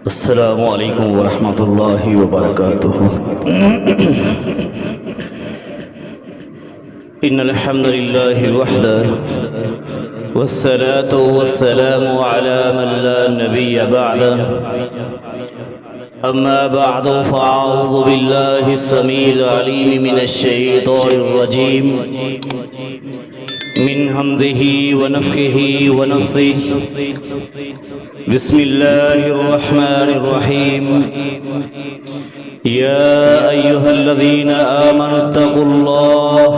السلام علیکم ورحمۃ اللہ وبرکاتہ۔ ان الحمد للہ وحدہ والصلاة والسلام على من لا نبی بعدہ، اما بعد فاعوذ باللہ السمیع العلیم من الشیطان الرجیم من حمدہ ونفخہ ونفثہ۔ بسم اللہ الرحمن الرحیم۔ یا ایہا الذین آمنوا اتقوا اللہ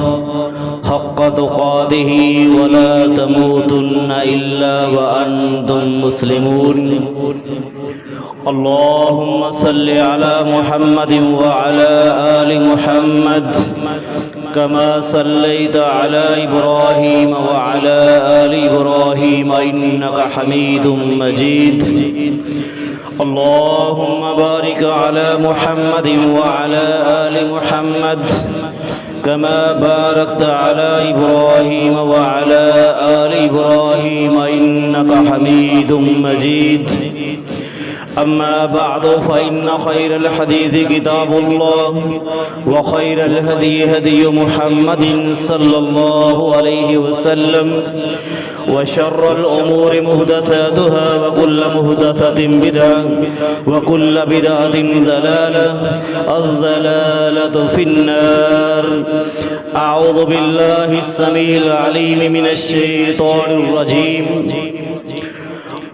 حق تقاتہ ولا تموتن الا وانتم مسلمون۔ اللہم صل علی محمد وعلی آل محمد كما صليت على إبراهيم وعلى آل إبراهيم إنك حميد مجيد۔ اللهم بارك على محمد وعلى آل محمد كما باركت على إبراهيم وعلى آل إبراهيم إنك حميد مجيد۔ أما بعد فإن خير الحديث كتاب الله وخير الهدي هدي محمد صلى الله عليه وسلم وشر الأمور محدثاتها وكل محدثة بدعة وكل بدعة ضلالة، الضلالة في النار۔ أعوذ بالله السميع العليم من الشيطان الرجيم۔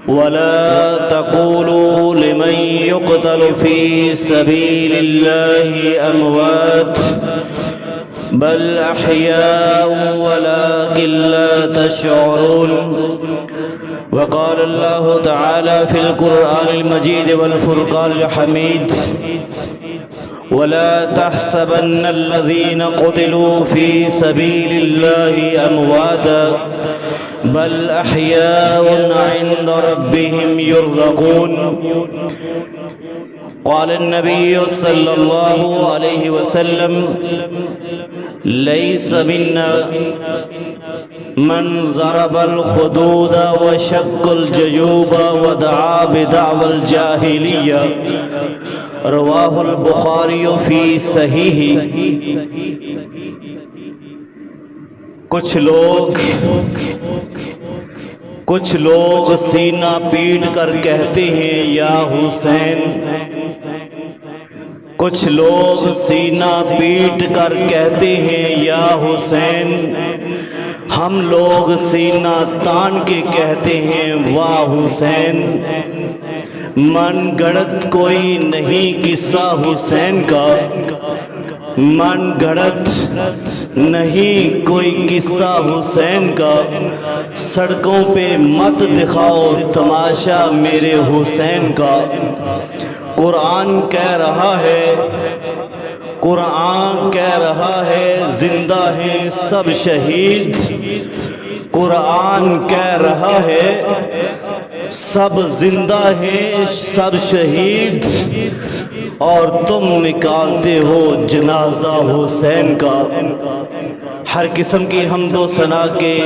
ولا تقولوا لمن يقتل في سبيل الله أموات بل أحياء ولكن لا تشعرون۔ وقال الله تعالى في القرآن المجيد والفرقان الحميد: ولا تحسبن الذين قتلوا في سبيل الله أمواتا بل أحياء عند ربهم يرزقون۔ قال النبي صلى الله عليه وسلم: ليس منا من ضرب الخدود وشق الجيوب ودعا بدعوى الجاهلية، رواه البخاری فی صحیح۔ کچھ لوگ سینہ پیٹ کر کہتے ہیں یا حسین، کچھ لوگ سینہ پیٹ کر کہتے ہیں یا حسین، ہم لوگ سینہ تان کے کہتے ہیں واہ حسین۔ من گڑت کوئی نہیں قصہ حسین کا، من گڑت نہیں کوئی قصہ حسین کا، سڑکوں پہ مت دکھاؤ تماشا میرے حسین کا۔ قرآن کہہ رہا ہے، قرآن کہہ رہا ہے زندہ ہیں سب شہید، قرآن کہہ رہا ہے سب زندہ ہیں سب شہید، اور تم نکالتے ہو جنازہ حسین کا۔ ہر قسم کی حمد و ثنا کے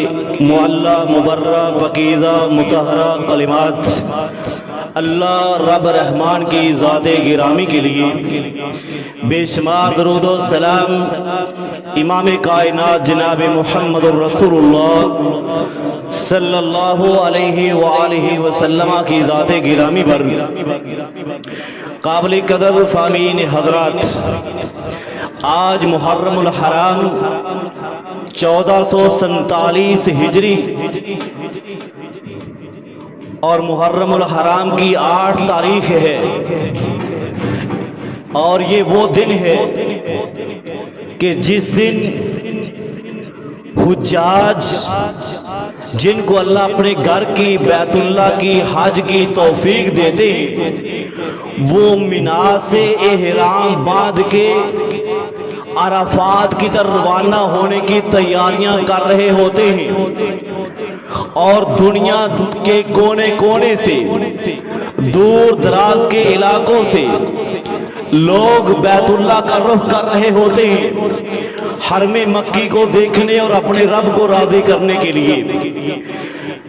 معلی مبرہ پاکیزہ مطہرہ کلمات اللہ رب رحمان کی ذات گرامی کے لیے بے شمار درود و سلام امام کائنات جناب محمد الرسول اللہ صلی اللہ علیہ وآلہ وسلم کی ذات گرامی پر۔ قابل قدر سامعین حضرات، آج محرم الحرام 1447 ہجری اور محرم الحرام کی 8 تاریخ ہے، اور یہ وہ دن ہے کہ جس دن حجاج جن کو اللہ اپنے گھر کی بیت اللہ کی حج کی توفیق دیتے ہیں، وہ منا سے احرام باندھ کے عرفات کی طرف روانہ ہونے کی تیاریاں کر رہے ہوتے ہیں، اور دنیا کے کونے کونے سے دور دراز کے علاقوں سے لوگ بیت اللہ کا رخ کر رہے ہوتے ہیں حرم مکی کو دیکھنے اور اپنے رب کو راضی کرنے کے لیے۔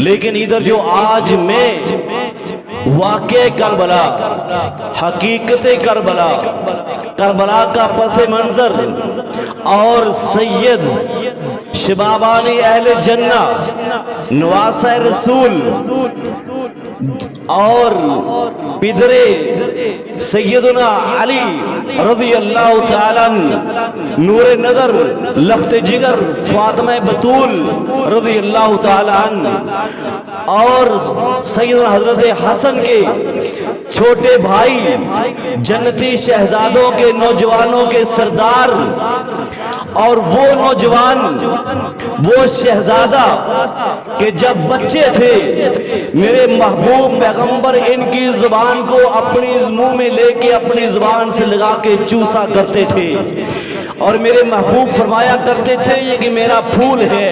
لیکن ادھر جو آج میں واقع کربلا، حقیقت کربلا، کربلا کا پس منظر اور سید شبابان اہل جنہ، نواسہ رسول اور پدر سیدنا علی رضی اللہ تعالیٰ نور نظر لخت جگر فاطمہ بطول رضی اللہ تعالیٰ اور سیدنا حضرت حسن کے چھوٹے بھائی، جنتی شہزادوں کے نوجوانوں کے سردار، اور وہ نوجوان، وہ شہزادہ کہ جب بچے تھے میرے محبوب پیغمبر ان کی زبان کو اپنی منہ میں لے کے اپنی زبان سے لگا کے چوسا کرتے تھے، اور میرے محبوب فرمایا کرتے تھے یہ کہ میرا پھول ہے۔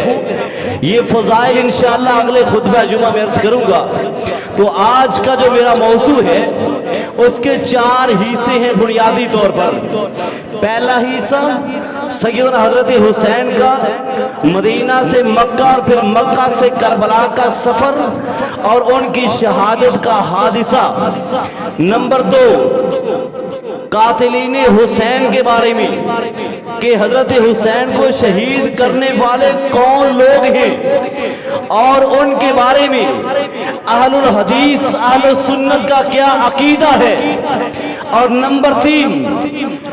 یہ فضائل انشاءاللہ اگلے خطبہ جمعہ میں عرض کروں گا۔ تو آج کا جو میرا موضوع ہے اس کے 4 حصے ہیں بنیادی طور پر۔ پہلا حصہ سیدنا حضرت حسین کا مدینہ سے مکہ اور پھر مکہ سے کربلا کا سفر اور ان کی شہادت کا حادثہ۔ نمبر 2 قاتلین حسین کے بارے میں کہ حضرت حسین کو شہید کرنے والے کون لوگ ہیں اور ان کے بارے میں اہل الحدیث اہل سنت کا کیا عقیدہ ہے، اور نمبر 3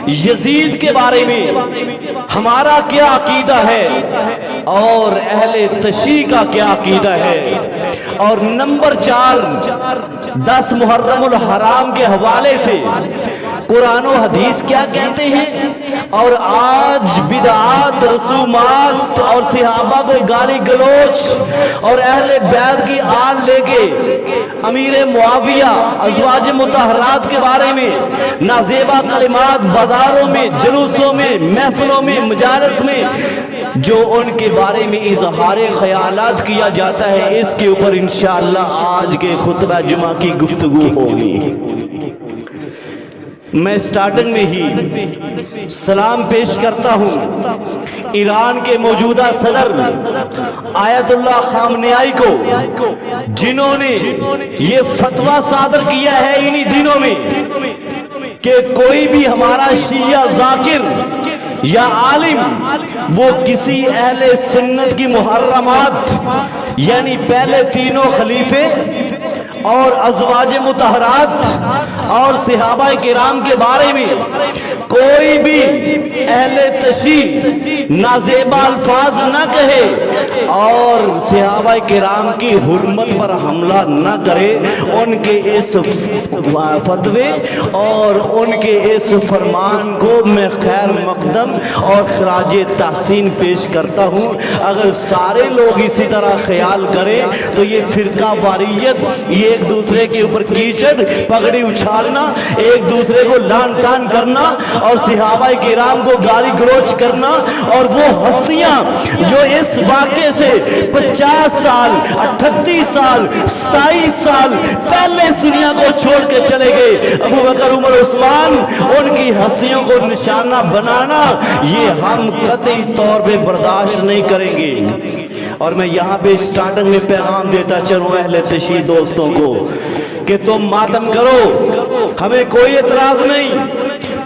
یزید کے بارے میں ہمارا کیا عقیدہ ہے اور اہل تشیع کا کیا عقیدہ ہے، اور نمبر 4 10 محرم الحرام کے حوالے سے قرآن و حدیث کیا کہتے ہیں، اور آج بدعات، رسومات اور صحابہ کو گالی گلوچ اور اہل بیت کی آل لے کے امیر معاویہ، ازواج مطہرات کے بارے میں نازیبہ کلمات بازاروں میں، جلوسوں میں، محفلوں میں، مجالس میں جو ان کے بارے میں اظہار خیالات کیا جاتا ہے، اس کے اوپر انشاءاللہ آج کے خطبہ جمعہ کی گفتگو ہوگی۔ میں سٹارٹنگ میں ہی سلام پیش کرتا ہوں ایران کے موجودہ صدر آیت اللہ خامنہئی کو، جنہوں نے یہ فتویٰ صادر کیا ہے انہی دنوں میں کہ کوئی بھی ہمارا شیعہ ذاکر یا عالم وہ کسی اہل سنت کی محرمات یعنی پہلے تینوں خلیفے اور ازواج مطہرات اور صحابہ کرام کے بارے میں کوئی بھی اہل تشیع نازیبہ الفاظ نہ کہے اور صحابہ کرام کی حرمت پر حملہ نہ کرے، ان کے اس فتوے اور ان کے اس فرمان کو میں خیر مقدم اور خراج تحسین پیش کرتا ہوں۔ اگر سارے لوگ اسی طرح خیال کریں تو یہ فرقہ واریت، یہ ایک دوسرے کے اوپر کیچڑ پگڑی اچھالنا، ایک دوسرے کو لان تان کرنا اور صحابہ کرام کو گالی گلوچ کرنا، اور وہ ہستیاں جو اس واقعے سے 50 سال 38 سال 27 سال پہلے اس دنیا کو چھوڑ کے چلے گئے، ابو بکر عمر عثمان، ان کی ہستیوں کو نشانہ بنانا یہ ہم قطعی طور پہ برداشت نہیں کریں گے۔ اور میں یہاں پہ سٹارٹنگ میں پیغام دیتا چلوں اہل تشیع دوستوں کو کہ تم ماتم کرو، ہمیں کوئی اعتراض نہیں،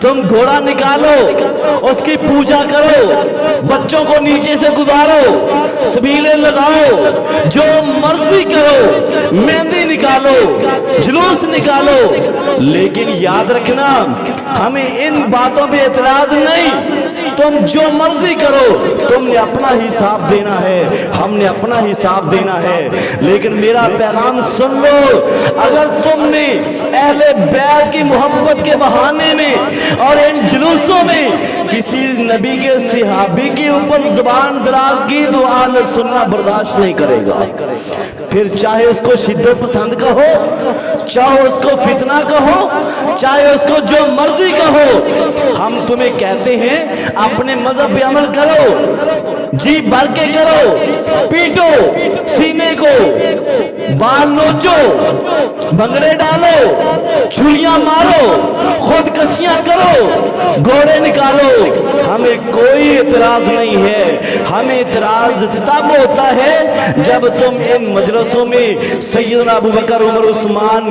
تم گھوڑا نکالو، اس کی پوجا کرو، بچوں کو نیچے سے گزارو، سبیلے لگاؤ، جو مرضی کرو، مہندی نکالو، جلوس نکالو، لیکن یاد رکھنا ہمیں ان باتوں پہ اعتراض نہیں، تم جو مرضی کرو، تم نے اپنا حساب دینا ہے، ہم نے اپنا حساب دینا ہے، لیکن میرا پیغام سن لو، اگر تم نے اہل بیت کی محبت کے بہانے میں اور ان جلوسوں میں کسی نبی کے صحابی کے اوپر زبان دراز کی تو اہل سنت برداشت نہیں کرے گا، پھر چاہے اس کو شدت پسند کہو، چاہے اس کو فتنہ کہو، چاہے اس کو جو مرضی کہو، ہم تمہیں کہتے ہیں اپنے مذہب پہ عمل کرو، جی بھر کے کرو، پیٹو سینے کو، بال نوچو، بھنگڑے ڈالو، چھریاں مارو، خودکشیاں کرو، گھوڑے نکالو، ہمیں کوئی اعتراض نہیں ہے. ہمیں اعتراض تب ہوتا ہے جب تم ان مجلسوں میں سیدنا ابو بکر، عمر، عثمان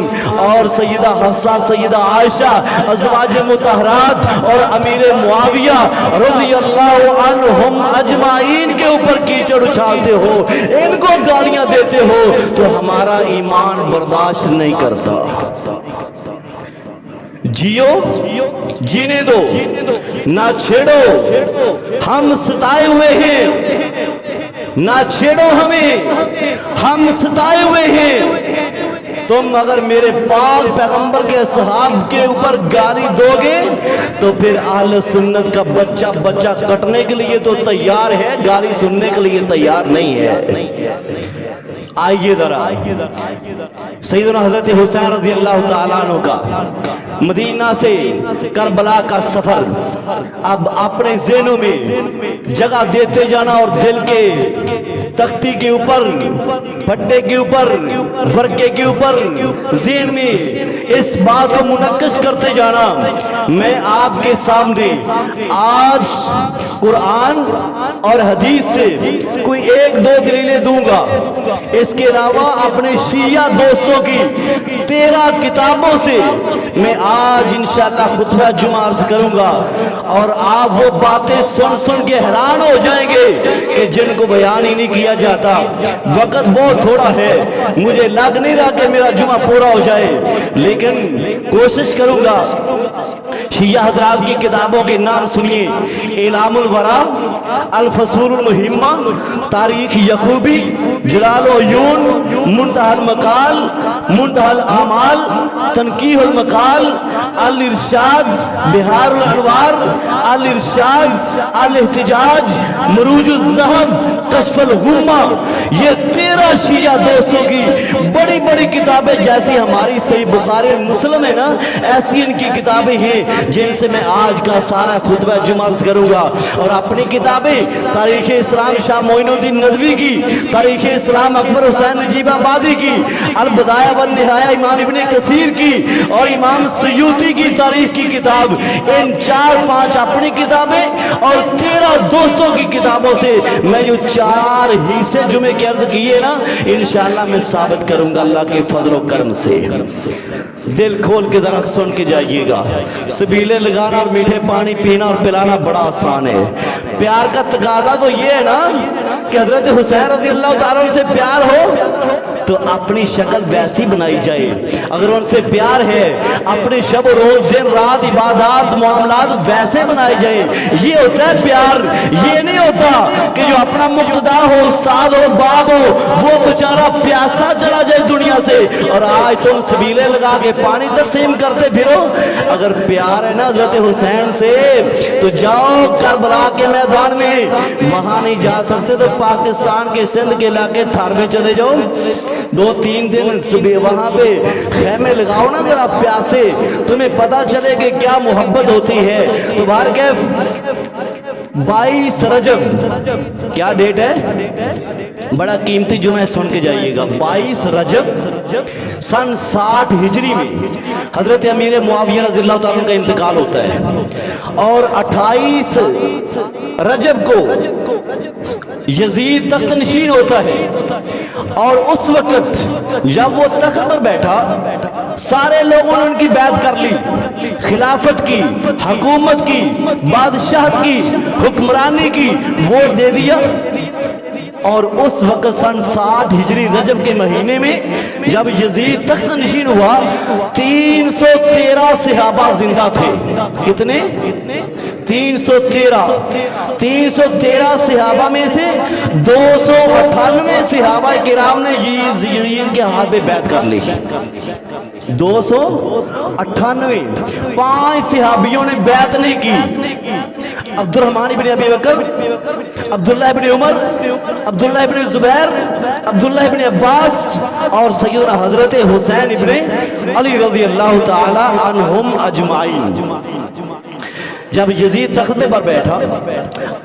اور سیدہ حفصہ، سیدہ عائشہ، ازواج مطہرات اور امیر معاویہ رضی اللہ عنہم اجمعین کے اوپر کیچڑ اچھالتے ہو، ان کو گالیاں دیتے ہو، تو ہمارا ایمان برداشت نہیں کرتا. جیو، جینے دو، نہ چھیڑو، ہم ستائے ہوئے ہیں، نہ چھیڑو ہمیں، ہم ستائے ہوئے ہیں. تم اگر میرے پاک پیغمبر کے اصحاب کے اوپر گالی دو گے تو پھر اہل سنت کا بچہ کٹنے کے لیے تو تیار ہے، گالی سننے کے لیے تیار نہیں ہے. آئیے ذرا سیدنا حضرت حسین رضی اللہ تعالیٰ عنہ کا مدینہ سے کربلا کا سفر اب اپنے ذہنوں میں جگہ دیتے جانا اور دل کے تختی کے اوپر، پھٹے کے اوپر، ورقے کے اوپر ذہن میں اس بات کو منعکس کرتے جانا. میں آپ کے سامنے آج قرآن اور حدیث سے کوئی ایک دو دلیلیں دوں گا، اس کے علاوہ اپنے شیعہ دوستوں کی 13 کتابوں سے میں آج انشاءاللہ خطبہ جمعہ عرض کروں گا، اور آپ وہ باتیں سن سن کے حیران ہو جائیں گے کہ جن کو بیان ہی نہیں کیا جاتا. وقت بہت تھوڑا ہے، مجھے لگ نہیں رہا کہ میرا جمعہ پورا ہو جائے، لیکن کوشش کروں گا. شیعہ حضرات کی کتابوں کے نام سنیے: اعلام الورا، الفصول المہمہ، تاریخ یعقوبی، جلال العیون، منتہی المقال، منتہی الاعمال، تنقیح المقال، الارشاد، بہار الانوار، الارشاد، الاحتجاج، مروج الذہب، کشف الغمہ. یہ 13 شیعہ دوستوں کی بڑی بڑی کتابیں، جیسی ہماری صحیح بخاری مسلم ہے نا، ایسی ان کی کتابیں ہیں جن سے میں آج کا سارا خطبہ جمعہ عرض کروں گا. اور اپنی کتابیں تاریخ اسلام شاہ معین الدین ندوی کی، تاریخ اسلام اکبر حسین نجیب آبادی کی، البدایہ والنہایہ امام ابن کثیر کی، اور امام سیوطی کی تاریخ کی کتاب، ان 4-5 اپنی کتابیں اور 13 دوستوں کی کتابوں سے میں جو 4 حصے جمعے کے عرض کیے نا، انشاءاللہ میں ثابت کروں گا اللہ کے فضل و کرم سے. دل کھول کے ذرا سن کے جائیے گا. سبیلے لگانا اور میٹھے پانی پینا اور پلانا بڑا آسان ہے. پیار کا تقاضا تو یہ ہے نا کہ حضرت حسین رضی اللہ تعالیٰ سے پیار ہو تو اپنی شکل ویسی بنائی جائے. اگر ان سے پیار ہے اپنی شب و روز، دن رات، عبادات، معاملات ویسے بنائے جائیں. یہ ہوتا ہے پیار. یہ نہیں ہوتا کہ جو اپنا مقتدا ہو، استاد ہو، باپ ہو، وہ بیچارہ پیاسا چلا جائے دنیا سے، اور آج تم سبیلے لگا کے پانی تقسیم کرتے پھرو. اگر پیار ہے نا حضرت حسین سے تو جاؤ کربلا کے میدان میں. وہاں نہیں جا سکتے تو پاکستان کے سندھ کے علاقے تھار میں چلے جاؤ، 2-3 دن صبح وہاں پہ خیمے لگاؤ نا ذرا پیاسے، تمہیں پتا چلے کہ کیا محبت ہوتی ہے. تو بہر کیف 22 رجب کیا ڈیٹ ہے؟ بڑا قیمتی جمعہ سن کے جائیے گا. 22 رجب سن 60 ہجری میں حضرت امیر معاویہ رضی اللہ تعالیٰ کا انتقال ہوتا ہے، اور 28 رجب کو یزید تخت نشین ہوتا ہے. اور اس وقت جب وہ تخت پر بیٹھا، سارے لوگوں نے ان کی بیعت کر لی، خلافت کی، حکومت کی، بادشاہت کی، حکمرانی کی، ووٹ دے دیا. اور اس وقت سن 60 ہجری رجب کے مہینے میں جب یزید تخت نشین ہوا، 313 صحابہ زندہ تھے. کتنے؟ 313 صحابہ میں سے 298 صحابہ کرام نے یزید کے ہاتھ پہ بیعت کر لی. 298. 5 صحابیوں نے بیعت نہیں کی: عبد الرحمن بن ابی بکر، عبداللہ بن عمر، عبداللہ بن زبیر، عبداللہ بن عباس، اور سیدنا حضرت حسین ابن علی رضی اللہ تعالی عنہم اجمعین. جب یزید تخت پر بیٹھا،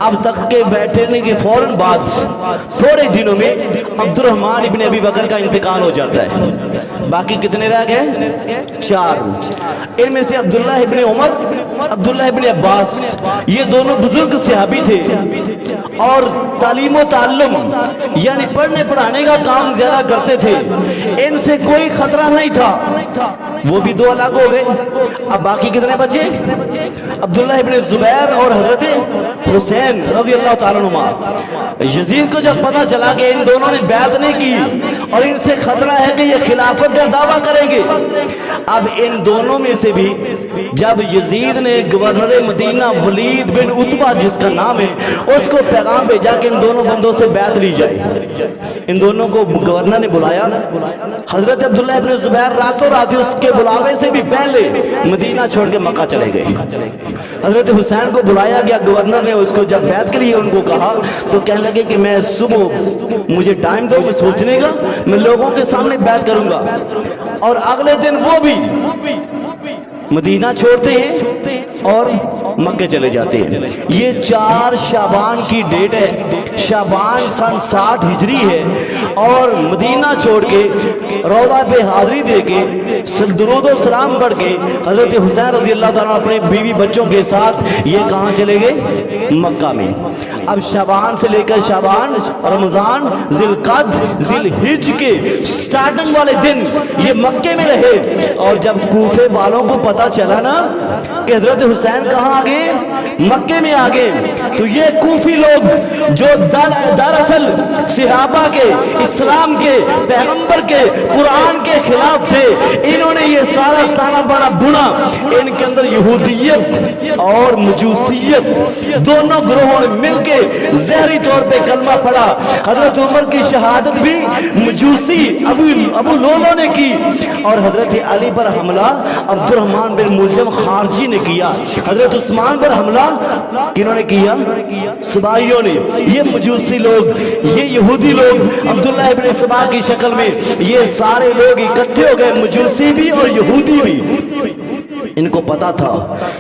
اب تخت کے بیٹھنے کے فوراً بعد تھوڑے دنوں میں عبد الرحمن ابن ابی بکر کا انتقال ہو جاتا ہے۔ باقی کتنے رہ گئے؟ 4۔ ان میں سے عبداللہ ابن عمر، عبداللہ ابن عباس، یہ دونوں بزرگ صحابی تھے اور تعلیم و تعلم یعنی پڑھنے پڑھانے کا کام زیادہ کرتے تھے، ان سے کوئی خطرہ نہیں تھا، وہ بھی 2 الگ ہو گئے۔ اب باقی کتنے بچے؟ عبداللہ ابن زبیر اور حضرت حسین رضی اللہ تعالیٰ عنہ۔ یزید کو جب پتہ چلا کہ ان دونوں نے بیعت نہیں کی اور ان سے خطرہ ہے کہ یہ خلافت کا دعویٰ کریں گے، اب ان دونوں میں سے بھی جب یزید نے گورنر مدینہ ولید بن عتبہ جس کا نام ہے اس کو پیغام بھیجا کہ ان دونوں بندوں سے بیعت لی جائے، ان دونوں کو گورنر نے بلایا۔ حضرت عبداللہ ابن زبیر راتوں رات اس کے بلاوے سے بھی پہلے مدینہ چھوڑ کے مکہ چلے گئے۔ حضرت حسین کو بلایا گیا، گورنر نے اس کو جب بیعت کے لیے ان کو کہا تو کہنے لگے کہ میں صبح مجھے ٹائم دو میں سوچنے کا، میں لوگوں کے سامنے بیعت کروں گا۔ اور اگلے دن وہ بھی مدینہ چھوڑتے ہیں اور مکہ چلے جاتے ہیں۔ یہ 4 شعبان کی ڈیٹ ہے، شعبان سن 60 ہجری ہے، اور مدینہ چھوڑ کے روضہ پہ حاضری دے کے درود و سلام پڑھ کے حضرت حسین رضی اللہ تعالیٰ اپنے بیوی بچوں کے ساتھ یہ کہاں چلے گئے؟ مکہ میں۔ اب شعبان سے لے کر شعبان، رمضان، ذی القعد، ذی الحج کے سٹارٹنگ والے دن یہ مکے میں رہے، اور جب کوفے والوں کو پتہ چلا نا کہ حضرت حسین کہاں آگے؟ مکے میں آگے، تو یہ کوفی لوگ جو دراصل صحابہ کے، اسلام کے، پیغمبر کے، قرآن کے خلاف تھے، انہوں نے یہ سارا تانا بڑا بنا، ان کے اندر یہودیت اور مجوسیت دونوں گروہوں نے مل کے زہری طور پہ کلمہ پڑھا۔ حضرت عمر کی شہادت بھی مجوسی ابو لولو نے کی، اور حضرت علی پر حملہ عبد الرحمن بن ملجم خارجی نے کیا۔ حضرت عثمان پر حملہ کنہوں نے کیا؟ سبائیوں نے۔ یہ مجوسی لوگ، یہ یہودی لوگ عبداللہ ابن سبا کی شکل میں یہ سارے لوگ اکٹھے ہو گئے، مجوسی بھی اور یہودی بھی۔ ان کو پتا تھا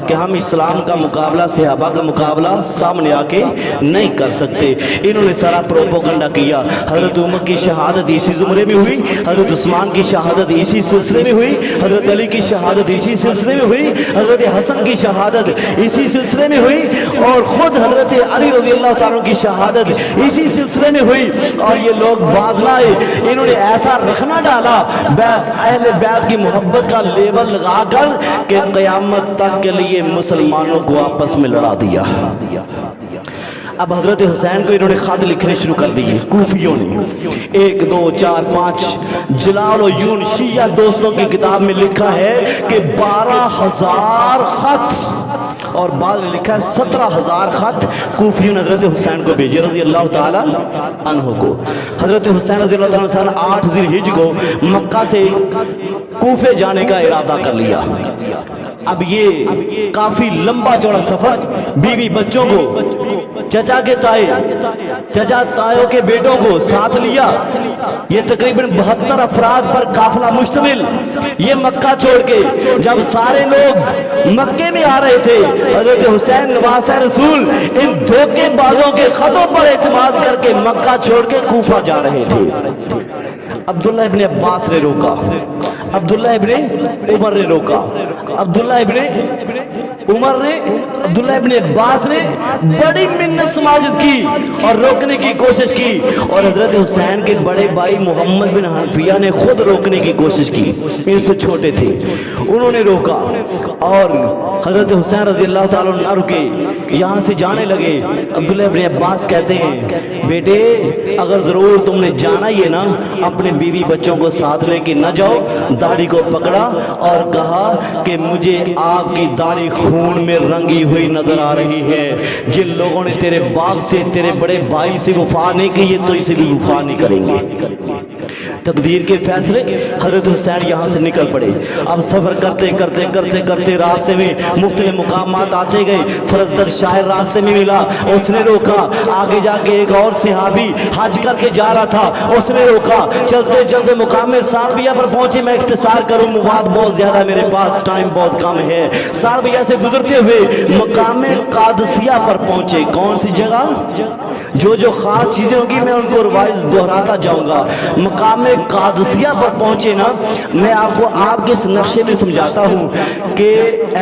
کہ ہم اسلام کا مقابلہ، صحابہ کا مقابلہ سامنے آ کے نہیں کر سکتے، انہوں نے سارا پروپیگنڈا کیا۔ حضرت عمر کی شہادت اسی زمرے میں ہوئی، حضرت عثمان کی شہادت اسی سلسلے میں ہوئی، حضرت علی کی شہادت اسی سلسلے میں ہوئی، حضرت حسن کی شہادت اسی سلسلے میں ہوئی، اور خود حضرت علی رضی اللہ تعالیٰ کی شہادت اسی سلسلے میں ہوئی۔ اور یہ لوگ باز لائے، انہوں نے ایسا رکھنا ڈالا اہل بیت کی محبت کا لیبل لگا کر کہ قیامت تک کے لیے مسلمانوں کو آپس میں لڑا دیا۔ اب حضرت حسین کو انہوں نے خط لکھنے شروع کر دیے کوفیوں نے، 1 2 4 5 جلال و یون شیعہ دوستوں کی کتاب میں لکھا ہے کہ 12,000 خط، اور بعد میں لکھا ہے 17,000 خط کوفیوں نے حضرت حسین کو بھیجے رضی اللہ تعالی عنہ کو۔ حضرت حسین رضی اللہ تعالی عنہ 8 ذی الحجہ کو مکہ سے کوفے جانے کا ارادہ کر لیا۔ اب یہ کافی لمبا چوڑا سفر، بیوی بچوں کو، چچا کے تائے، چچا تائیوں کے بیٹوں کو ساتھ لیا، یہ تقریباً 72 افراد پر قافلہ مشتمل، یہ مکہ چھوڑ کے جب سارے لوگ مکے میں آ رہے تھے، حضرت حسین نواسہ رسول ان دھوکے بازوں کے خطوں پر اعتماد کر کے مکہ چھوڑ کے کوفہ جا رہے تھے۔ عبداللہ ابن عباس نے روکا، عبداللہ ابن عمر نے روکا، عبداللہ ابن عمر نے، عبداللہ ابن عباس نے بڑی منت سماجت کی اور روکنے کی کوشش کی، اور حضرت حسین کے بڑے بھائی محمد بن حنفیہ نے خود روکنے کی کوشش کی، ان سے چھوٹے تھے، انہوں نے روکا، اور حضرت حسین رضی اللہ تعالیٰ نہ رکے، یہاں سے جانے لگے۔ عبداللہ ابن عباس کہتے ہیں بیٹے اگر ضرور تم نے جانا ہی ہے نا، اپنے بیوی بچوں کو ساتھ لے کے نہ جاؤ۔ داڑھی کو پکڑا اور کہا کہ مجھے آپ کی داڑھی خون میں رنگی ہوئی نظر آ رہی ہے، جن لوگوں نے تیرے باپ سے، تیرے بڑے بھائی سے وفا نہیں کی، یہ تو اسے بھی وفا نہیں کریں گے۔ تقدیر کے فیصلے حضرت حسین یہاں سے نکل پڑے. اب سفر کرتے کرتے کرتے کرتے راستے میں مختلف مقامات آتے گئے. فرزدق شاعر راستے میں ملا, اس نے روکا. آگے جا کے ایک اور صحابی حج کر کے جا رہا تھا, اس نے روکا. چلتے چلتے مقام ساربیہ پر پہنچے. میں اختصار کروں, مواد بہت زیادہ میرے پاس, ٹائم بہت کم ہے. ساربیہ سے گزرتے ہوئے مقام قادسیہ پر پہنچے. کون سی جگہ؟ جو خاص چیزیں ہوں گی میں ان کو روایز دہراتا جاؤں گا. مقام قادسیہ پر پہنچے نا, میں آپ کو آپ کے اس نقشے میں سمجھاتا ہوں کہ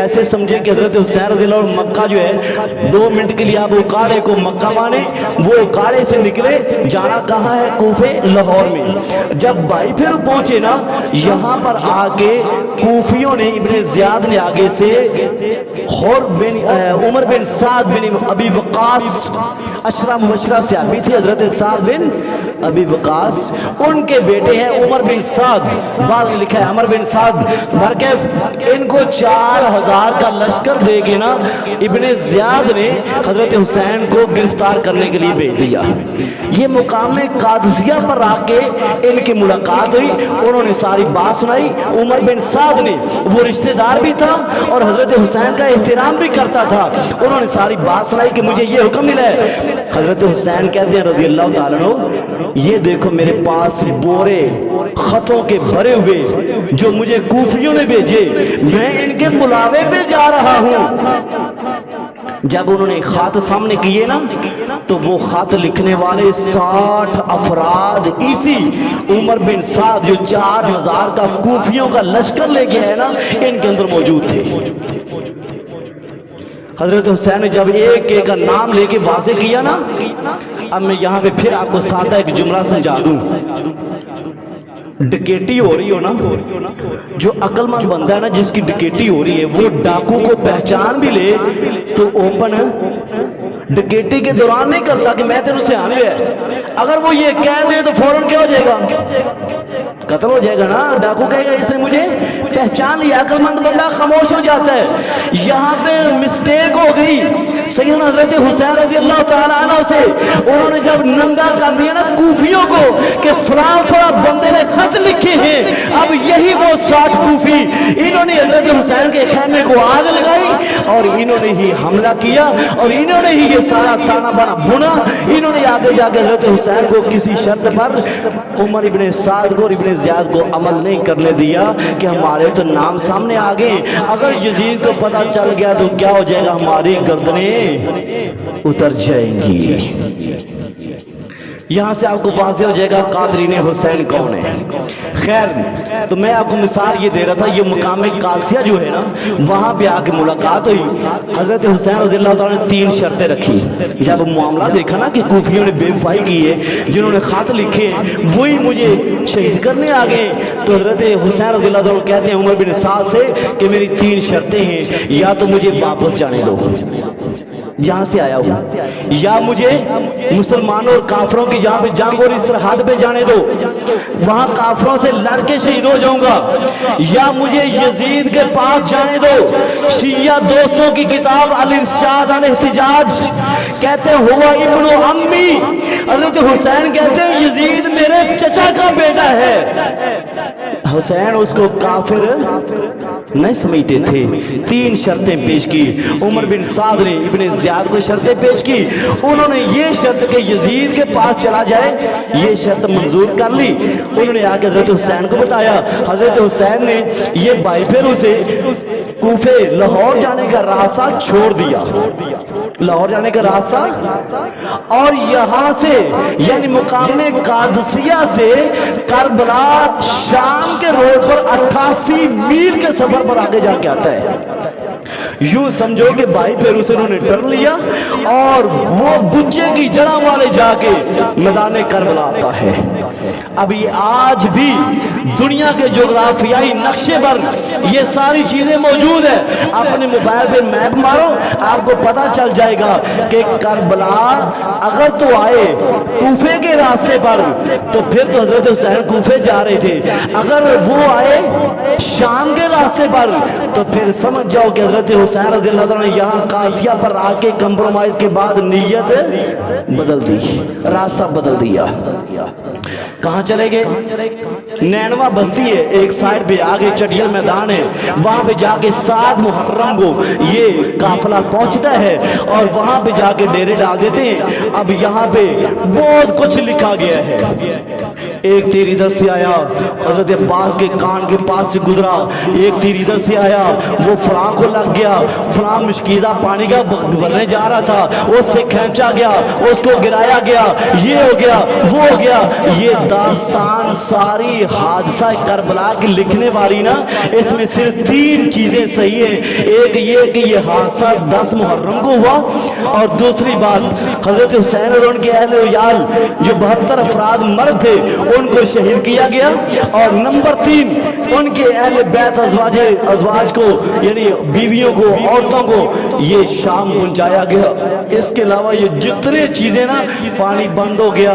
ایسے سمجھے کہ حضرت حسین رضی اللہ عنہ مکہ جو ہے 2 منٹ کے لیے آپ اکاڑے کو مکہ مانے, وہ اکاڑے سے نکلے. جانا کہاں ہے؟ کوفے, لاہور میں. جب بھائی پھر پہنچے نا, یہاں پر آ کے کوفیوں نے, ابن زیاد نے آگے سے عمر بن سعد بن ابی وقاص, اشرا مبشرہ صحابی تھے حضرت سعد بن ابی وقاص, ان کے بیٹے ہیں عمر بن سعد. بعد میں لکھا ہے عمر بن سعد. برکیف ان کو 4000 کا لشکر دے کے نا ابن زیاد نے حضرت حسین کو گرفتار کرنے کے لیے بھیج دیا. یہ مقام قادسیہ پر آ کے ان کی ملاقات ہوئی. انہوں نے ساری بات سنائی. عمر بن سعد نے, وہ رشتہ دار بھی تھا اور حضرت حسین کا احترام بھی کرتا تھا, انہوں نے ساری بات سنائی کہ مجھے یہ حکم ملا ہے. حضرت حسین کہتے ہیں رضی اللہ تعالیٰ عنہ, یہ دیکھو میرے پاس بورے خطوں کے بھرے ہوئے جو مجھے کوفیوں نے بھیجے, میں ان کے بلاوے پہ جا رہا ہوں. جب انہوں نے خط سامنے کیے نا, تو وہ خط لکھنے والے 60 افراد اسی عمر بن سعد جو 4000 کا کوفیوں کا لشکر لے گیا ہے نا, ان کے اندر موجود تھے. حضرت حسین نے جب ایک ایک کا نام لے کے واضح کیا نا, اب میں یہاں پہ پھر آپ کو سادہ ایک جملہ سمجھا دوں. ڈکیٹی ہو رہی ہو نا, جو عقل مند بندہ ہے نا, جس کی ڈکیٹی ہو رہی ہے, وہ ڈاکو کو پہچان بھی لے تو اوپن ڈکیٹی کے دوران نہیں کرتا کہ میں تیرے سے آنے ہے. اگر وہ یہ کہہ دے تو فوراً کیا ہو جائے گا؟ قتل ہو جائے گا نا. ڈاکو کہے گا اس نے مجھے پہچان لیا, عقل مند بندہ خاموش ہو جاتا ہے. یہاں پہ مسٹیک ہو گئی سیدنا حضرت حسین رضی اللہ تعالیٰ عنہ سے. انہوں نے جب ننگا کر دیا نا کوفیوں کو کہ فلاں فلاں بندے نے خط لکھے ہیں, اب یہی وہ 60 کوفی, انہوں نے حضرت حسین کے خیمے کو آگ لگائی اور انہوں نے ہی حملہ کیا اور انہوں نے ہی یہ سارا تانا بانا بنا. انہوں نے آگے جا کے حضرت حسین کو کسی شرط پر, عمر ابن سعد کو اور ابن زیاد کو عمل نہیں کرنے دیا کہ ہمارے تو نام سامنے آ گئے, اگر یزید کو پتہ چل گیا تو کیا ہو جائے گا, ہماری گردنیں اتر جائیں گی. یہاں سے آپ کو واضح ہو جائے گا قادرین حسین کون ہے. خیر, تو میں آپ کو مثال یہ دے رہا تھا, یہ مقام قادسیہ جو ہے نا, وہاں پہ آ کے ملاقات ہوئی. حضرت حسین رضی اللہ تعالیٰ نے 3 شرطیں رکھی. جب معاملہ دیکھا نا کہ کوفیوں نے بے وفائی کی ہے, جنہوں نے خط لکھے وہی مجھے شہید کرنے آ گئے, تو حضرت حسین رضی اللہ تعالیٰ کہتے ہیں عمر بن سعد سے کہ میری 3 شرطیں ہیں, یا تو مجھے واپس جانے دو جہاں سے آیا ہوں, یا مجھے مسلمانوں اور کافروں کی جہاں پہ جنگ اور سرحد پہ جانے دو, وہاں کافروں سے لڑ کے شہید ہو جاؤں گا, یا مجھے یزید کے پاس جانے دو. شیعہ دوستوں کی کتاب الارشاد الاحتجاج کہتے ہوا ابن امی, حضرت حسین کہتے ہیں یزید میرے چچا کا بیٹا ہے. حسین اس کو کافر نہیں سمجھتے تھے. 3 شرطیں پیش کی. عمر بن سعد نے ابن زیاد کو شرطیں پیش کی. انہوں نے یہ شرط کہ یزید کے پاس چلا جائے, یہ شرط منظور کر لی. انہوں نے آ کے حضرت حسین کو بتایا. حضرت حسین نے یہ بھائی پھر اسے کوفے لاہور جانے کا راستہ چھوڑ دیا, لاہور جانے کا راستہ, اور یہاں سے یعنی مقام قادسیہ سے کربلا شام کے روڈ پر 88 میل کے سفر پر آگے جا کے آتا ہے. یوں سمجھو کہ بھائی پیرو سے انہوں نے ٹرن لیا اور وہ بچے کی جڑوں والے جا کے میدان کربلا آتا ہے. ابھی آج بھی دنیا کے جغرافیائی نقشے پر یہ ساری چیزیں موجود ہیں. اپنے موبائل پہ میپ مارو, آپ کو پتہ چل جائے گا کہ کربلا اگر تو آئے کوفے کے راستے پر تو پھر تو حضرت حسین کوفے جا رہے تھے, اگر وہ آئے شام کے راستے پر, تو پھر سمجھ جاؤ کہ حضرت حسین رضی اللہ عنہ نے یہاں قاضیہ پر آ کے کمپرومائز کے بعد نیت بدل دی, راستہ بدل دیا. کہاں چلے گئے؟ نینوا بستی ہے, ایک سائڈ پہ آگے چٹیل میدان ہے, وہاں پہ جا کے 7 محرم کو یہ قافلہ پہنچتا ہے اور وہاں پہ جا کے ڈیرے ڈال دیتے ہیں. اب یہاں پہ بہت کچھ لکھا گیا ہے. ایک تیر ادھر سے آیا, حضرت عباس کے کان کے پاس سے گزرا, ایک تیر ادھر سے آیا, وہ فلاں کو لگ گیا, فلاں مشکیزہ پانی کا بھرنے جا رہا تھا, اس سے کھینچا گیا, اس کو گرایا گیا, یہ ہو گیا, وہ ہو گیا. یہ داستان ساری حادثہ کربلا کی لکھنے والی نا, اس میں صرف 3 چیزیں صحیح ہیں. ایک یہ کہ یہ حادثہ 10 محرم کو ہوا, اور دوسری بات حضرت حسین اور ان کے اہل ویال جو 72 افراد مرد تھے ان کو شہید کیا گیا, اور نمبر 3 ان کے اہل بیت ازواج کو یعنی بیویوں کو, عورتوں کو یہ شام پہنچایا گیا. اس کے علاوہ یہ جتنے چیزیں نا, پانی بند ہو گیا,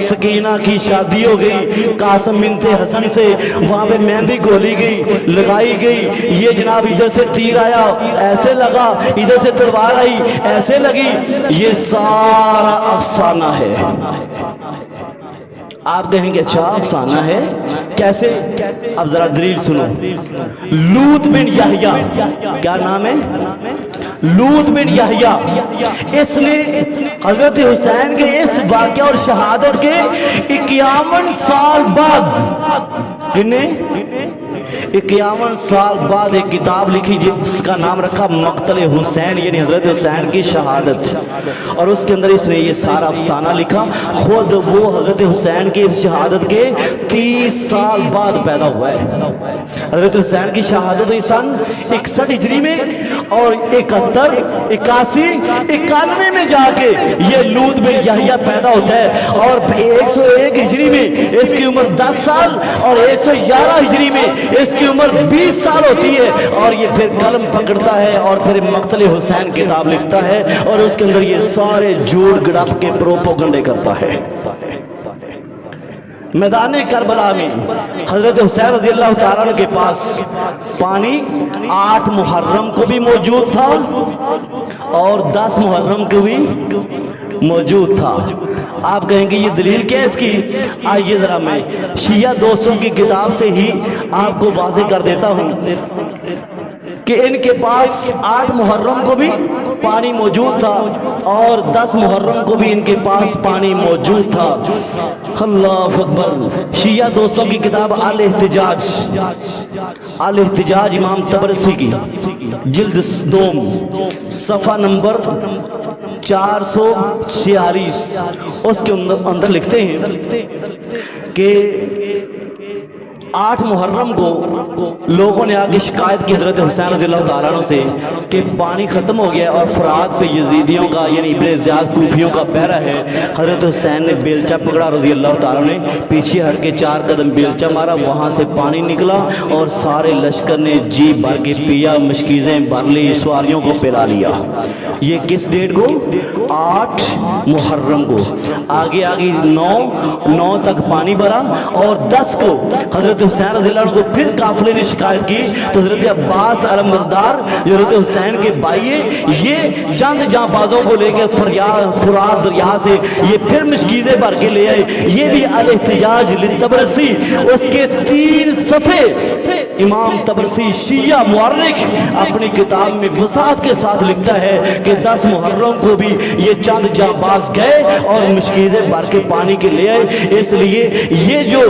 سکینہ کی شادی ہو گئی, قاسم بنت حسن سے وہاں پہ مہندی گھولی گئی, لگائی گئی, یہ جناب ادھر سے تیر آیا ایسے لگا, ادھر سے تلوار آئی ایسے لگی, یہ سارا افسانہ ہے. آپ کہیں گے اچھا افسانہ ہے کیسے؟ اب ذرا دلیل سنو. لوط بن یحییٰ, کیا نام ہے؟ لوط بن یحییٰ, اس نے حضرت حسین کے اس واقعہ اور شہادت کے 51 سال بعد 51 سال بعد ایک کتاب لکھی جس کا نام رکھا مقتل حسین, یعنی حضرت حسین کی شہادت. اور اس کے اندر اس نے یہ سارا افسانہ لکھا. خود وہ حضرت حسین کی اس شہادت کے 30 سال بعد پیدا ہوا ہے. حضرت حسین کی شہادت ہوئی سن 61 ہجری میں, اور 71 81 91 میں جا کے یہ لوط بن یحییٰ پیدا ہوتا ہے, اور 101 ہجری میں اس کی عمر 10 سال, اور 111 ہجری میں اس کی عمر 20 سال ہوتی ہے. اور یہ پھر قلم پکڑتا ہے اور پھر مقتل حسین کتاب لکھتا ہے, اور اس کے اندر یہ سارے جھوٹ گڑف کے پروپوگنڈے کرتا ہے. میدان کربلا میں حضرت حسین رضی اللہ تعالیٰ عنہ کے پاس پانی 8 محرم کو بھی موجود تھا اور 10 محرم کو بھی موجود تھا. آپ کہیں گے یہ دلیل کیا ہے اس کی؟ آئیے ذرا میں شیعہ دوستوں کی کتاب سے ہی آپ کو واضح کر دیتا ہوں کہ ان کے پاس 8 محرم کو بھی پانی موجود تھا اور 10 محرم کو بھی ان کے پاس پانی موجود تھا. اللہ اکبر. شیعہ دوستوں کی کتاب الاحتجاج, الاحتجاج امام طبرسی کی جلد 2 صفحہ نمبر 446, اس کے اندر لکھتے ہیں کہ 8 محرم کو لوگوں نے آگے شکایت کی حضرت حسین رضی اللہ تعالیٰ عنہ سے کہ پانی ختم ہو گیا اور فرات پہ یزیدیوں کا یعنی ابن زیاد کوفیوں کا پہرا ہے. حضرت حسین نے بیلچہ پکڑا رضی اللہ تعالیٰ نے, پیچھے ہٹ کے 4 قدم بیلچہ مارا, وہاں سے پانی نکلا اور سارے لشکر نے جی بھر کے پیا, مشکیزیں بھر لی, سواریوں کو پلا لیا. یہ کس ڈیٹ کو؟ 8 محرم کو. آگے 9 تک پانی بھرا, اور 10 کو حضرت حسین رضی اللہ عنہ کو پھر قافلے نے شکایت کی تو حضرت عباس علمبردار جو حضرت حسین کے بھائی ہیں, یہ چند جاں بازوں کو لے کے فرات دریا سے یہ پھر مشکیزیں بھر کے لے آئے. یہ بھی الاحتجاج للطبرسی, اس کے 3 صفحے امام طبرسی شیعہ مورخ اپنی کتاب میں وسعت کے ساتھ لکھتا ہے کہ 10 محرم کو بھی یہ چند جاں باز گئے اور مشکیزیں بھر کے پانی کے لے آئے. اس لیے یہ جو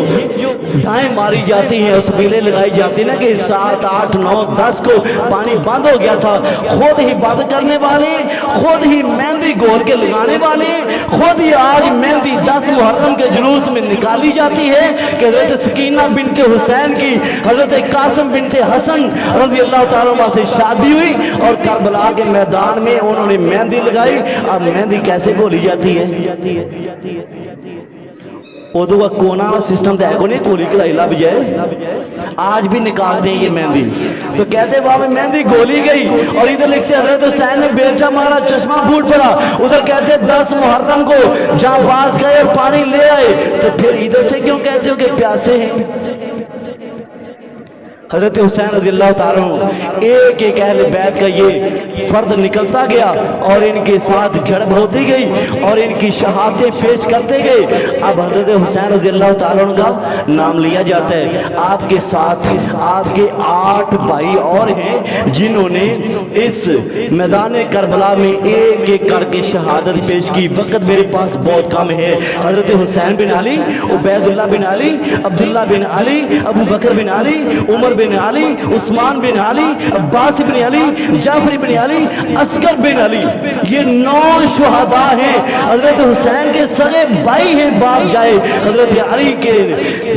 دائیں ماری جاتی ہیں اور سبیلیں لگائی جاتی ہیں نا کہ 7 8 9 10 کو پانی بند ہو گیا تھا, خود ہی بند کرنے والے, خود ہی مہندی گھول کے لگانے والے, خود ہی آج مہندی 10 محرم کے جلوس میں نکالی جاتی ہے کہ حضرت سکینہ بنت حسین کی حضرت قاسم بنت حسن رضی اللہ تعالیٰ عنہ سے شادی ہوئی اور کربلا کے میدان میں انہوں نے مہندی لگائی. اب مہندی کیسے گھولی جاتی ہے؟ ادو کا کونا سسٹم تو ہے کو نہیں, کولی کلائی لب جائے آج بھی نکال دیں یہ مہندی. تو کہتے وہاں میں مہندی گھولی گئی, اور ادھر لکھتے حضرت حسین نے بیلچہ مارا, چشمہ پھوٹ پڑا. ادھر کہتے 10 محرم کو جہاں باز گئے اور پانی لے آئے. تو پھر ادھر سے کیوں کہتے ہو کہ پیاسے ہیں؟ حضرت حسین رضی اللہ تعالیٰ عنہ ایک ایک اہل بیت کا یہ فرد نکلتا گیا اور ان کے ساتھ جھڑپ ہوتی گئی اور ان کی شہادتیں پیش کرتے گئے. اب حضرت حسین رضی اللہ تعالیٰ عنہ کا نام لیا جاتا ہے. آپ کے ساتھ آپ کے 8 بھائی اور ہیں جنہوں نے اس میدان کربلا میں ایک ایک کر کے شہادت پیش کی. وقت میرے پاس بہت کم ہے. حضرت حسین بن علی، عبید اللہ بن علی، عبداللہ بن علی، ابو بکر بن علی، عمر بن علی، عثمان بن علی، عباس بن علی، جعفر بن علی، اصغر بن علی، یہ 9 شہداء ہیں. حضرت حسین کے سگے بھائی ہیں باپ جائے. حضرت علی کے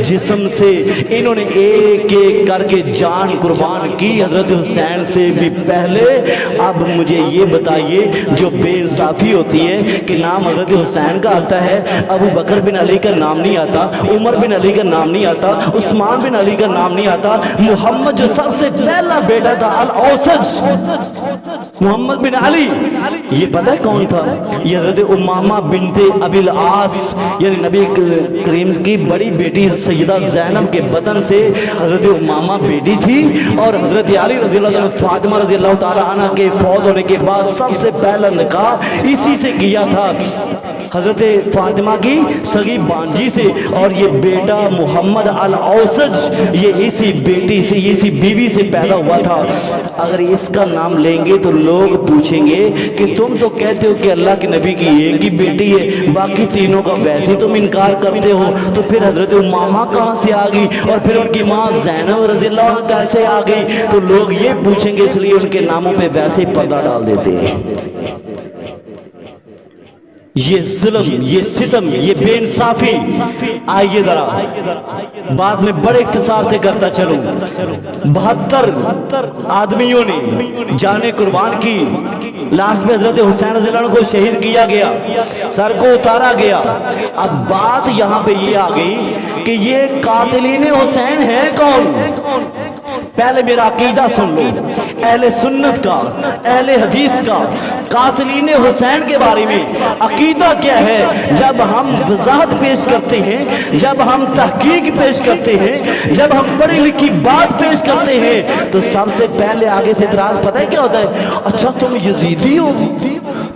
جسم سے انہوں نے ایک ایک کر کے جان قربان کی حضرت حسین سے بھی پہلے. اب مجھے یہ بتائیے جو بے انصافی ہوتی ہے کہ نام حضرت حسین کا آتا ہے، ابو بکر بن علی کا نام نہیں آتا، عمر بن علی کا نام نہیں آتا، عثمان بن علی کا نام نہیں آتا. محمد جو سب سے پہلا بیٹا تھا الاوسج محمد بن علی، یہ پتہ ہے کون تھا؟ یہ حضرت امامہ بنت ابی العاص یعنی نبی کریم کی بڑی بیٹی سیدہ زینب کے بطن سے حضرت امامہ بیٹی تھی. اور حضرت علی رضی اللہ عنہ فاطمہ رضی اللہ تعالی عنہ کے فوت ہونے کے بعد سب سے پہلا نکاح اسی سے کیا تھا، حضرت فاطمہ کی سگی بانجی سے. اور یہ بیٹا محمد الاوسج یہ اسی بیٹی سے اسی بیوی سے پیدا ہوا تھا. اگر اس کا نام لیں گے تو لوگ پوچھیں گے کہ تم تو کہتے ہو کہ اللہ کے نبی کی ایک ہی بیٹی ہے، باقی تینوں کا ویسے تم انکار کرتے ہو، تو پھر حضرت امامہ کہاں سے آ گئی اور پھر ان کی ماں زینب رضی اللہ عنہ کیسے آ گئی؟ تو لوگ یہ پوچھیں گے، اس لیے ان کے ناموں پہ ویسے ہی پردہ ڈال دیتے ہیں. یہ ظلم، یہ ستم، یہ بے انصافی. آئیے ذرا بعد میں بڑے اختصار سے کرتا چلوں. 72 آدمیوں نے جانیں قربان کی. لاسٹ میں حضرت حسین رضی اللہ عنہ کو شہید کیا گیا، سر کو اتارا گیا. اب بات یہاں پہ یہ آ گئی کہ یہ قاتلین حسین ہے کون؟ پہلے میرا عقیدہ سن لو، اہل سنت کا، اہل حدیث کا قاتلین حسین کے بارے میں عقیدہ کیا ہے. جب ہم وضاحت پیش کرتے ہیں، جب ہم تحقیق پیش کرتے ہیں، جب ہم پڑھی لکھی بات پیش کرتے ہیں، تو سب سے پہلے آگے سے اعتراض پتہ ہے کیا ہوتا ہے؟ اچھا تم یزیدی ہو،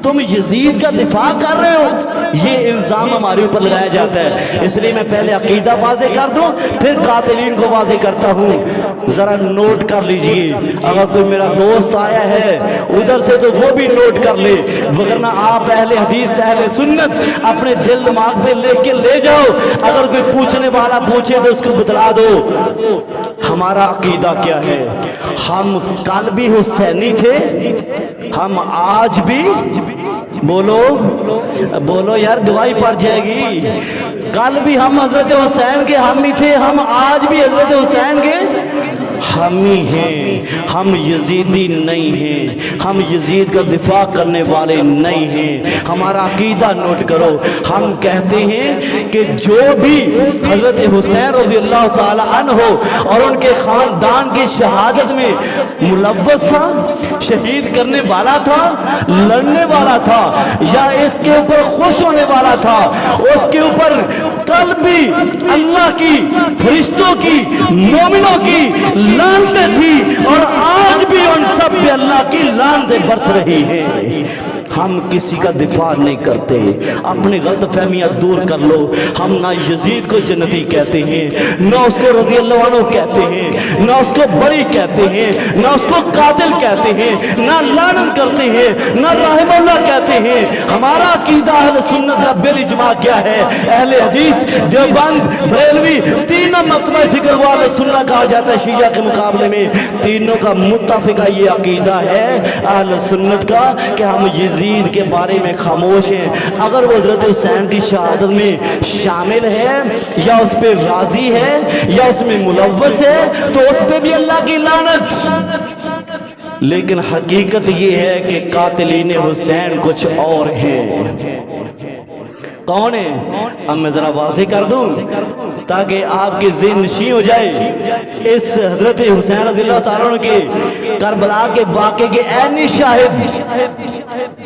تم یزید کا دفاع کر رہے ہو. یہ الزام ہمارے اوپر لگایا جاتا ہے. اس لیے میں پہلے عقیدہ واضح کر دوں پھر قاتلین کو واضح کرتا ہوں. ذرا نوٹ کر لیجئے، اگر کوئی میرا دوست آیا ہے ادھر سے تو وہ بھی نوٹ کر لے، وگرنہ آپ اہل حدیث اہل سنت اپنے دل دماغ پہ لے کے لے جاؤ. اگر کوئی پوچھنے والا پوچھے تو اس کو بتلا دو ہمارا عقیدہ کیا ہے. ہم کل بھی حسینی تھے، ہم آج بھی، بولو بولو یار گواہی پڑ جائے گی. کل بھی ہم حضرت حسین کے حامی تھے، ہم آج بھی حضرت حسین کے حامی ہیں. ہم یزیدی نہیں ہیں، ہم یزید کا دفاع کرنے والے نہیں ہیں. ہمارا عقیدہ نوٹ کرو. ہم کہتے ہیں کہ جو بھی حضرت حسین رضی اللہ تعالی عنہ اور ان کے خاندان کی شہادت میں ملوث تھا، شہید کرنے والا تھا، لڑنے والا تھا، یا اس کے اوپر خوش ہونے والا تھا، اس کے اوپر کل بھی اللہ کی، فرشتوں کی، مومنوں کی لعنتیں تھی اور آج بھی ان سب پہ اللہ کی لعنتیں برس رہی ہیں. ہم کسی کا دفاع نہیں کرتے. اپنی غلط فہمیاں دور کر لو. ہم نہ یزید کو جنتی کہتے ہیں، نہ اس کو رضی اللہ عنہ کہتے ہیں، نہ اس کو بری کہتے ہیں، نہ اس کو قاتل کہتے ہیں، نہ لعنت کرتے ہیں، نہ رحم اللہ کہتے ہیں. ہمارا عقیدہ اہل سنت کا بالاجماع کیا ہے؟ اہل حدیث، دیوبند، بریلوی، تینوں مکتبہ فکر والے سنت کہا جاتا ہے. شیعہ کے مقابلے میں تینوں کا متفقہ یہ عقیدہ ہے اہل سنت کا کہ ہم یزید کے بارے میں خاموش ہیں. اگر وہ حضرت حسین کی شہادت میں شامل ہے یا اس پہ راضی ہے یا اس میں ملوث ہے تو اس پہ بھی اللہ کی لعنت. لیکن حقیقت یہ ہے کہ قاتلین حسین کچھ اور ہیں. کون ہے؟ اب میں ذرا واضح کر دوں تاکہ آپ کے ذہن نشین ہو جائے. اس حضرت حسین رضی اللہ تعالیٰ عنہ کے کربلا کے واقعے کے عینی شاہد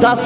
10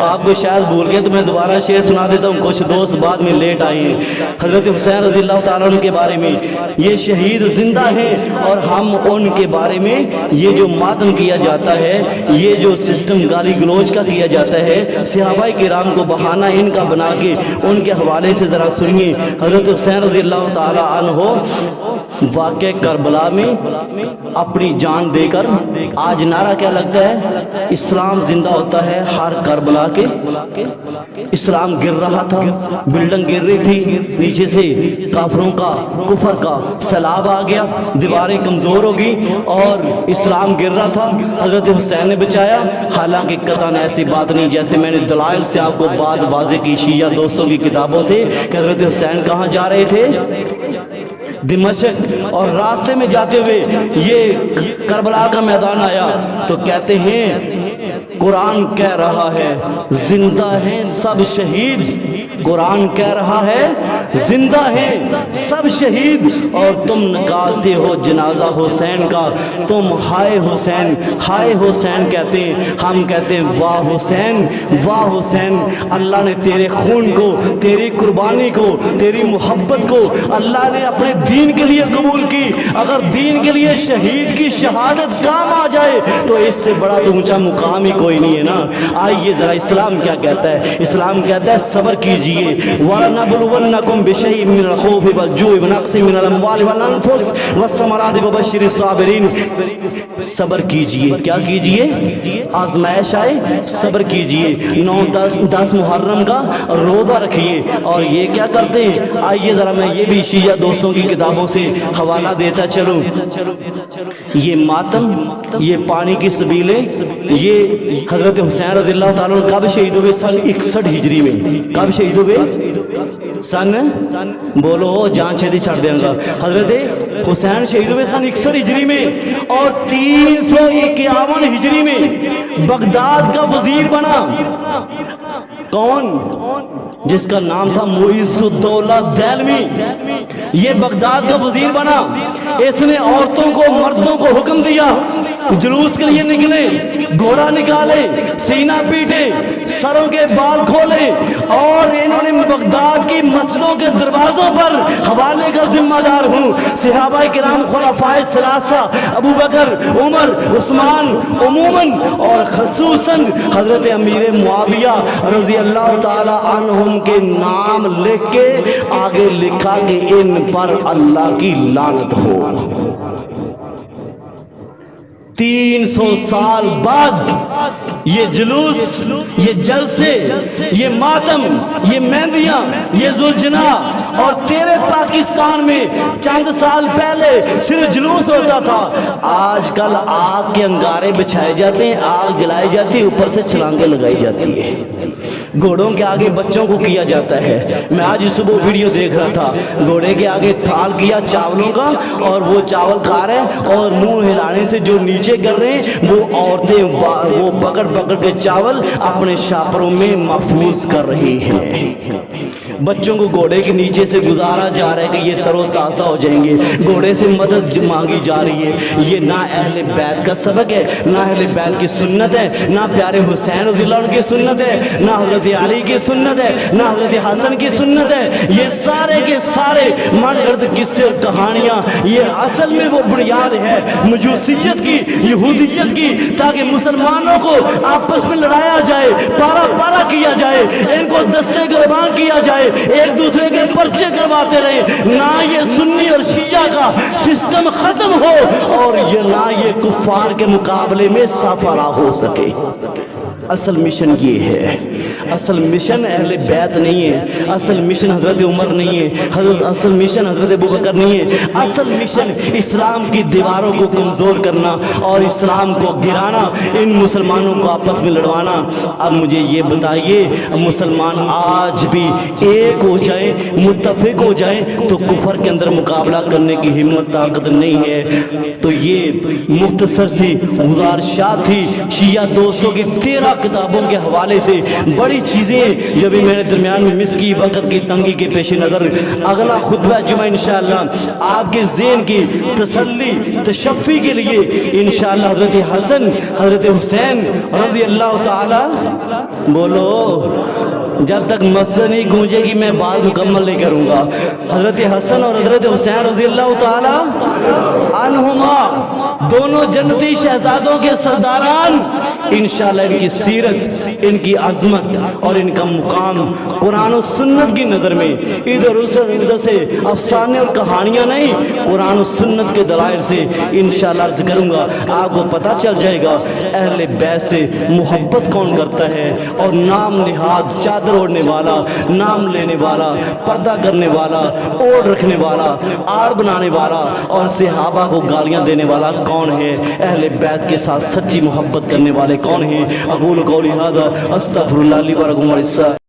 آپ کو شاید بھول گئے تو میں دوبارہ شعر سنا دیتا ہوں, کچھ دوست بعد میں لیٹ آئے ہیں. حضرت حسین رضی اللہ تعالیٰ عنہ کے بارے میں یہ شہید زندہ ہیں, اور ہم ان کے بارے میں یہ جو ماتم کیا جاتا ہے, یہ جو سسٹم گالی گلوچ کا کیا جاتا ہے, صحابہ کرام کو بہانہ ان کا بنا کے ان کے حوالے سے ذرا سنیے. حضرت حسین رضی اللہ تعالیٰ عنہ واقع کربلا میں اپنی جان دے کر, آج نعرہ کیا لگتا ہے, اسلام زندہ ہوتا ہے ہر کربلا کے. اسلام گر رہا تھا, بلڈنگ گر رہی تھی, نیچے سے کافروں کا کفر کا سیلاب آ گیا, دیواریں کمزور ہو گئی اور اسلام گر رہا تھا. حضرت حسین نے بچایا. حالانکہ قطعاً ایسی بات نہیں, جیسے میں نے دلائل سے آپ کو بات واضح کی شیعہ دوستوں کی کتابوں سے, کہ حضرت حسین کہاں جا رہے تھے, دمشق, اور راستے میں جاتے ہوئے یہ کربلا کا میدان آیا تو کہتے ہیں قرآن کہہ رہا ہے زندہ ہیں سب شہید. قرآن کہہ رہا ہے زندہ ہیں سب شہید, اور تم نکالتے ہو جنازہ حسین کا. تم ہائے حسین ہائے حسین کہتے ہیں, ہم کہتے ہیں واہ حسین واہ حسین. اللہ نے تیرے خون کو, تیری قربانی کو, تیری محبت کو اللہ نے اپنے دین کے لیے قبول کی. اگر دین کے لیے شہید کی شہادت کام آ جائے تو اس سے بڑا تو اونچا مقام ہی کوئی نہیں ہے نا. آئیے ذرا اسلام کیا کہتا ہے. اسلام کہتا ہے صبر کیجئے. وَلَنَبْلُوَنَّكُمْ بِشَيْءٍ مِّنَ الْخَوْفِ وَالْجُوعِ وَنَقْصٍ مِّنَ الْأَمْوَالِ وَالْأَنفُسِ وَالثَّمَرَاتِ وَبَشِّرِ الصَّابِرِينَ. صبر کیجئے. کیا کیجئے؟ آزمائش آئے صبر کیجئے. 9-10 محرم کا روزہ رکھیے. اور یہ کیا کرتے ہیں, آئیے ذرا میں یہ بھی شیعہ دوستوں کی کتابوں سے حوالہ دیتا چلوں. یہ ماتم, یہ پانی کی سبیلیں, یہ حضرت حسین رضی اللہ تعالیٰ عنہ کب شہید ہوئے, سن 61 ہجری میں. کب شہید ہوئے, سن بولو جان چھیدی چھڑ دیں گا. حضرت حسین شہید ہوئے سن 61 ہجری میں, اور 351 ہجری میں بغداد کا وزیر بنا. کون؟ جس کا نام تھا معز الدولہ دہلوی. یہ بغداد کا وزیر بنا. اس نے عورتوں کو مردوں کو حکم دیا جلوس کے لیے نکلے, گھوڑا نکالے, سینہ پیٹے, سروں کے بال کھولے, اور انہوں نے بغداد کی مسجدوں کے دروازوں پر حوالے کا ذمہ دار ہوں. صحابہ کرام خلفائے ثلاثہ ابو بکر عمر عثمان عموماً اور خصوصاً حضرت امیر معاویہ رضی اللہ تعالی عنہم کے نام لکھ کے آگے لکھا کہ ان پر اللہ کی لعنت ہو. 300 سال بعد یہ جلوس, یہ جلسے, یہ ماتم, یہ مہندیاں, یہ ذوالجناح, اور تیرے پاکستان میں چند سال پہلے صرف جلوس ہوتا تھا. آج کل آگ کے انگارے بچھائے جاتے ہیں, آگ جلائی جاتی ہے, اوپر سے چھلانگیں لگائی جاتی ہے, گھوڑوں کے آگے بچوں کو کیا جاتا ہے. میں آج صبح ویڈیو دیکھ رہا تھا, گھوڑے کے آگے تھال کیا چاولوں کا, اور وہ چاول کھا رہے ہیں, اور منہ ہلانے سے جو نیچے کر رہے ہیں وہ عورتیں وہ پکڑ پکڑ کے چاول اپنے شاپروں میں محفوظ کر رہی ہیں. بچوں کو گھوڑے کے نیچے سے گزارا جا رہا ہے کہ یہ تر و تازہ ہو جائیں گے, گھوڑے سے مدد مانگی جا رہی ہے. یہ نہ اہل بیت کا سبق ہے, نہ اہل بیت کی سنت ہے, نہ پیارے حسین رضی اللہ عنہ کی سنت ہے, نہ حضرت علی کی سنت ہے, نہ حضرت حسن کی سنت ہے. یہ سارے کے سارے من گرد قصے اور کہانیاں, یہ اصل میں وہ بنیاد ہے مجوسیت کی, یہودیت کی, تاکہ مسلمانوں کو آپس میں لڑایا جائے, پارا پارا کیا جائے, ان کو دستے گربان کیا جائے, ایک دوسرے کے پرچے کرواتے رہے. نہ یہ سنی اور شیعہ کا سسٹم ختم ہو, اور یہ نہ یہ کفار کے مقابلے میں سافرہ ہو سکے. اصل مشن یہ ہے. اصل مشن اہل بیت نہیں ہے, اصل مشن حضرت عمر نہیں ہے, اصل مشن حضرت ابوبکر نہیں ہے. اصل مشن اسلام کی دیواروں کو کمزور کرنا اور اسلام کو گرانا, ان مسلمانوں کو آپس میں لڑوانا. اب مجھے یہ بتائیے, مسلمان آج بھی ایک ہو جائیں, متفق ہو جائیں, تو کفر کے اندر مقابلہ کرنے کی ہمت طاقت نہیں ہے. تو یہ مختصر سی گزارشات تھی شیعہ دوستوں کی. 13 کتابوں کے حوالے سے بڑی چیزیں جو بھی میرے درمیان میں مس کی وقت کی تنگی کے پیش نظر اگلا خطبہ جمعہ انشاءاللہ آپ کے ذہن کی تسلی تشفی کے لیے انشاءاللہ حضرت حسن حضرت حسین رضی اللہ تعالی بولو جب تک مسجد نہیں گونجے گی میں بات مکمل نہیں کروں گا حضرت حسن اور حضرت حسین رضی اللہ تعالی عنہما دونوں جنتی شہزادوں کے سرداران انشاءاللہ ان کی سیرت ان کی عظمت اور ان کا مقام قرآن و سنت کی نظر میں ادھر سے افسانے اور کہانیاں نہیں قرآن و سنت کے دلائل سے انشاءاللہ عرض کروں گا آپ کو پتہ چل جائے گا اہل بیت سے محبت کون کرتا ہے اور نام نہاد چادر اوڑھنے والا نام لینے والا پردہ کرنے والا اوڑھ رکھنے والا آڑ بنانے والا اور صحابہ کو گالیاں دینے والا کون ہے اہل بیت کے ساتھ سچی محبت کرنے والے کون ہیں اقول قولی ھذا استغفر اللہ لی ولکم وللسائر